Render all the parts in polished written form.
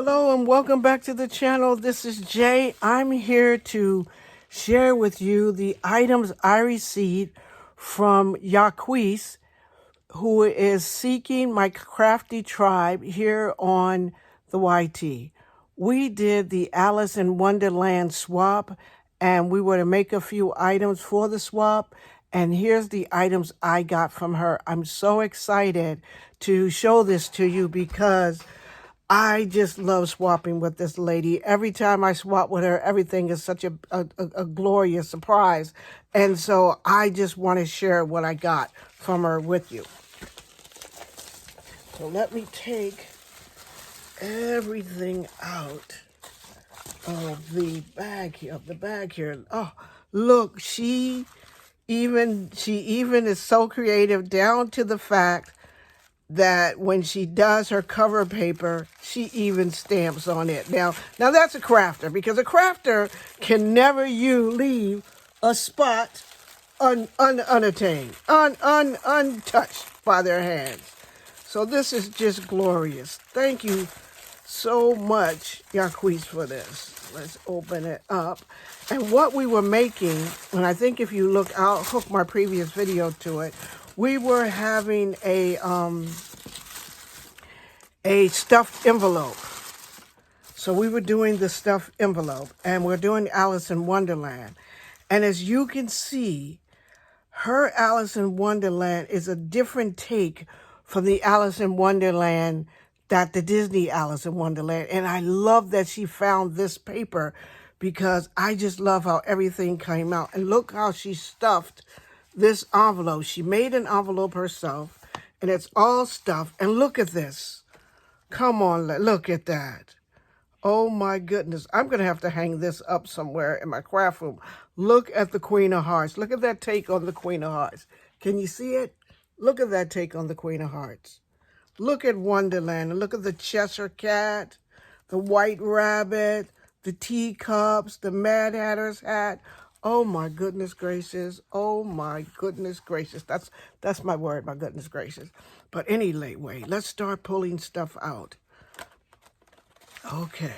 Hello and welcome back to the channel. This is Jay. I'm here to share with you the items I received from Yaquis, who is Seeking My Crafty Tribe here on the YT. We did the Alice in Wonderland swap, and we were to make a few items for the swap. And here's the items I got from her. I'm so excited to show this to you because I just love swapping with this lady. Every time I swap with her, everything is such a glorious surprise. And so I just want to share what I got from her with you. So let me take everything out of the bag here. Oh, look, she even is so creative, down to the fact that when she does her cover paper, she even stamps on it. Now that's a crafter, because a crafter can never leave a spot unattained, untouched by their hands. So this is just glorious. Thank you so much, Yaquis, for this. Let's open it up. And what we were making, and I think if you look, I'll hook my previous video to it, we were having a stuffed envelope. So we were doing the stuffed envelope, and we're doing Alice in Wonderland. And as you can see, her Alice in Wonderland is a different take from the Alice in Wonderland that the Disney Alice in Wonderland. And I love that she found this paper, because I just love how everything came out. And look how she stuffed this envelope. She made an envelope herself, and it's all stuffed. And look at this. Come on, look at that. Oh my goodness. I'm going to have to hang this up somewhere in my craft room. Look at the Queen of Hearts. Look at that take on the Queen of Hearts. Can you see it? Look at that take on the Queen of Hearts. Look at Wonderland, and look at the Cheshire Cat, the White Rabbit, the teacups, the Mad Hatter's hat. Oh my goodness gracious. Oh my goodness gracious. That's my word, my goodness gracious. But anyway, let's start pulling stuff out. Okay.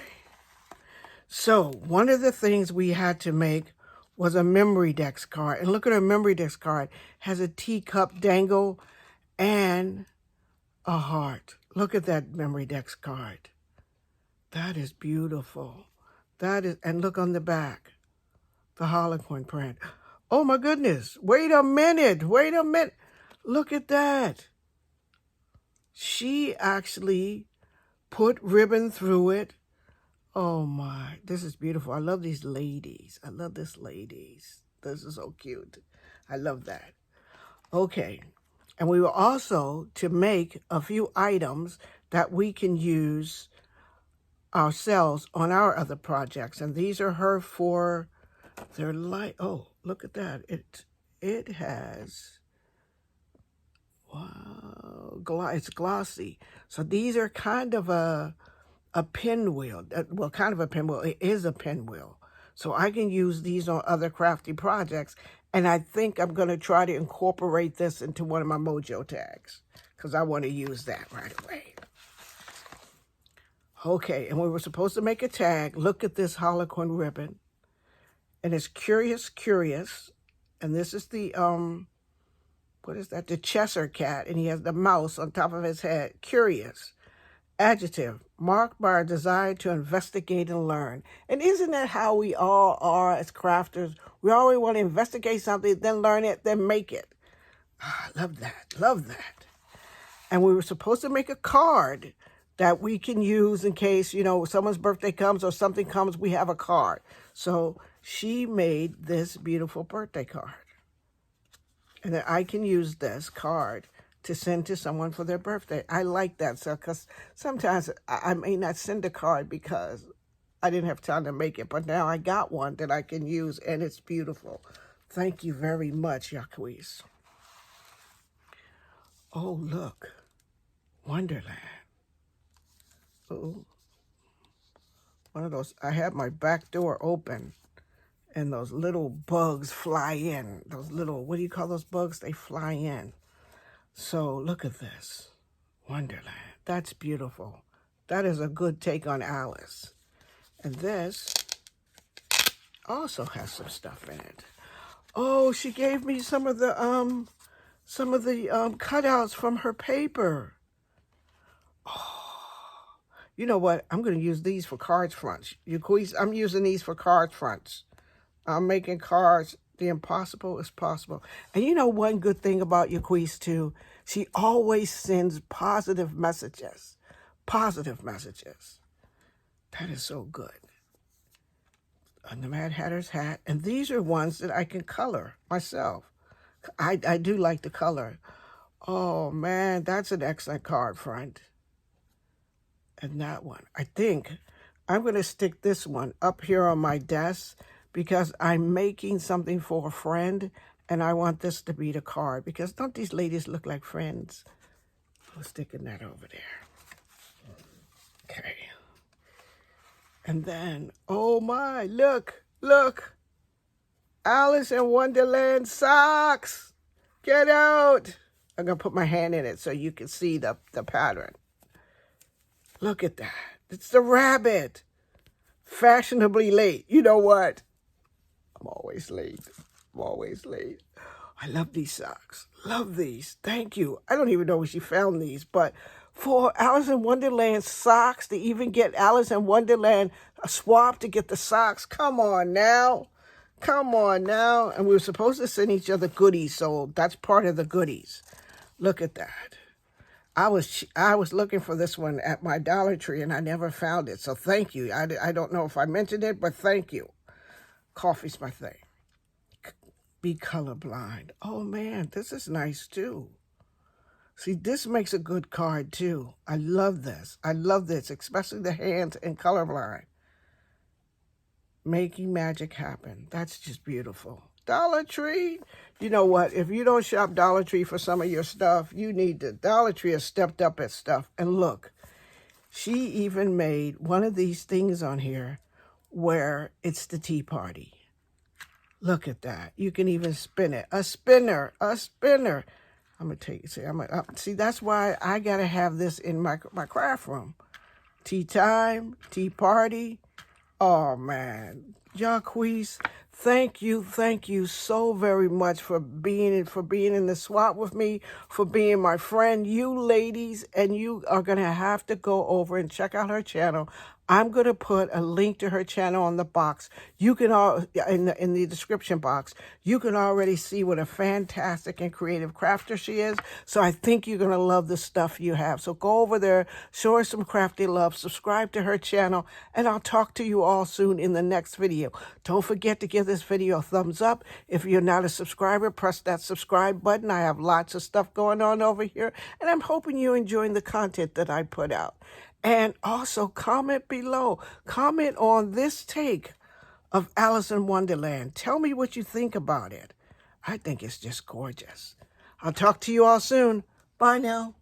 So one of the things we had to make was a memory dex card. And look at her memory dex card. Has a teacup dangle and a heart. Look at that memory dex card. That is beautiful. That is, and look on the back, the Harlequin print. Oh my goodness. Wait a minute. Look at that. She actually put ribbon through it. Oh my, this is beautiful. I love these ladies. I love this ladies. This is so cute. I love that. Okay. And we were also to make a few items that we can use ourselves on our other projects. And these are her for their light. Oh, look at that. It has, wow, it's glossy. So these are kind of a pinwheel. Well, kind of a pinwheel. It is a pinwheel. So I can use these on other crafty projects. And I think I'm going to try to incorporate this into one of my Mojo tags, because I want to use that right away. Okay, and we were supposed to make a tag. Look at this Harlequin ribbon. And it's Curious. And this is the, what is that? The Cheshire Cat. And he has the mouse on top of his head. Curious. Adjective, marked by a desire to investigate and learn. And isn't that how we all are as crafters? We always want to investigate something, then learn it, then make it. I love that. And we were supposed to make a card that we can use in case, someone's birthday comes or something comes, we have a card. So she made this beautiful birthday card. And then I can use this card to send to someone for their birthday. I like that, so because sometimes I may not send a card because I didn't have time to make it, but now I got one that I can use, and it's beautiful. Thank you very much, Yaquis. Oh, look. Wonderland. Oh, one of those. I had my back door open, and those little bugs fly in. Those little, what do you call those bugs? They fly in. So look at this. Wonderland. That's beautiful. That is a good take on Alice. And this also has some stuff in it. Oh, she gave me some of the cutouts from her paper. You know what? I'm going to use these for card fronts. I'm using these for card fronts. I'm making cards. The impossible is possible. And you know one good thing about Yaquise too? She always sends positive messages. Positive messages. That is so good. And the Mad Hatter's hat. And these are ones that I can color myself. I do like the color. Oh, man, that's an excellent card front. And that one. I think I'm going to stick this one up here on my desk because I'm making something for a friend, and I want this to be the card. Because don't these ladies look like friends? I'm sticking that over there. Okay. And then, oh my, look. Alice in Wonderland socks. Get out. I'm going to put my hand in it so you can see the pattern. Look at that. It's the rabbit. Fashionably late. You know what? I'm always late. I love these socks. Love these. Thank you. I don't even know where she found these, but for Alice in Wonderland socks, to even get Alice in Wonderland a swap to get the socks. Come on now. And we were supposed to send each other goodies, so that's part of the goodies. Look at that. I was looking for this one at my Dollar Tree, and I never found it, so thank you. I don't know if I mentioned it, but thank you. Coffee's my thing. Be colorblind. Oh, man, this is nice, too. See, this makes a good card, too. I love this, especially the hands and colorblind. Making magic happen. That's just beautiful. Dollar Tree. You know what? If you don't shop Dollar Tree for some of your stuff, you need to. Dollar Tree has stepped up its stuff. And look, she even made one of these things on here where it's the tea party. Look at that. You can even spin it. A spinner. I'm going to take it. See, that's why I got to have this in my craft room. Tea time, tea party. Oh, man. Yaquise, thank you so very much for being in the swap with me, for being my friend. You ladies, and you are going to have to go over and check out her channel. I'm going to put a link to her channel on the box. You can in the description box. You can already see what a fantastic and creative crafter she is. So I think you're going to love the stuff you have. So go over there, show her some crafty love, subscribe to her channel, and I'll talk to you all soon in the next video. Don't forget to give this video a thumbs up. If you're not a subscriber, press that subscribe button. I have lots of stuff going on over here, and I'm hoping you're enjoying the content that I put out. And also comment below. Comment on this take of Alice in Wonderland. Tell me what you think about it. I think it's just gorgeous. I'll talk to you all soon. Bye now.